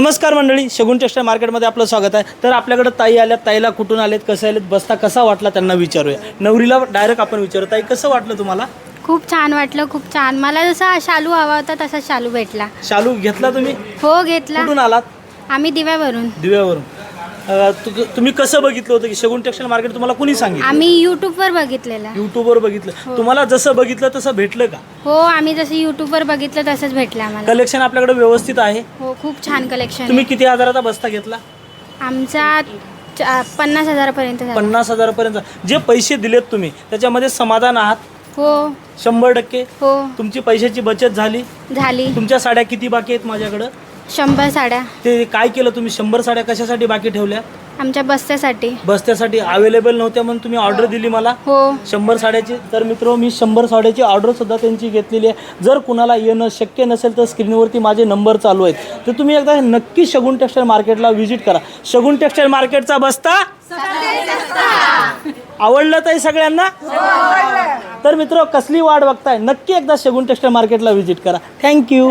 नमस्कार मंडळी, शगुन टेक्सटाईल मार्केटमध्ये आपलं स्वागत आहे। तर आपल्याकडे ताई आल्यात, ताईला कुठून आलेत, कसे आलेत, बस्ता कसा वाटला त्यांना विचारूया। नवरीला डायरेक्ट आपण विचारू, ताई कसं वाटलं तुम्हाला? खूप छान वाटलं, खूप छान। मला जसा शालू हवा होता तसा शालू भेटला। शालू घेतला तुम्ही? हो घेतला। कुठून आलात? आम्ही दिव्यावरून। दिव्यावरून। तुम्ही कसं बघितलं होतं की शगुन टेक्सटाईल मार्केट तुम्हाला कोणी सांगितलं? आम्ही यूट्यूबवर बघितलेलं। यूट्यूबवर बघितलं। तुम्हाला जसं बघितलं तसं भेटलं का? हो, आम्ही जसं यूट्यूबवर बघितलं तसंच भेटलं आम्हाला। कलेक्शन आपल्याकडे व्यवस्थित आहे? हो, खूप छान कलेक्शन। तुम्ही किती हजाराचा बस्ता घेतला? आमचा 50,000 पर्यंत। 50,000 पर्यंत। जे पैसे दिलेत तुम्ही त्याच्यामध्ये समाधान आहात? हो 100%। हो तुमची पैशाची बचत झाली? झाली। तुमच्या साड्या किती बाकी आहेत माझ्याकडं? 100 साड्या। ते काय केलं तुम्ही? 100 साड्या कशासाठी बाकी ठेवल्या? आमच्या बस्त्यासाठी। बस्त्यासाठी अवेलेबल नव्हत्या म्हणून तुम्ही ऑर्डर दिली मला? हो 100 साड्याची। तर मित्र, मी 100 साड्याची ऑर्डर सुद्धा त्यांची घेतलेली आहे। जर कुणाला येणं शक्य नसेल तर स्क्रीनवरती माझे नंबर चालू आहेत, तर तुम्ही एकदा नक्की शगुन टेक्सटाईल मार्केटला व्हिजिट करा। शगुन टेक्सटाईल मार्केटचा बस्ता आवडलं ताई सगळ्यांना? तर मित्र, कसली वाट बघताय, नक्की एकदा शगुन टेक्सटाईल मार्केटला व्हिजिट करा। थँक्यू।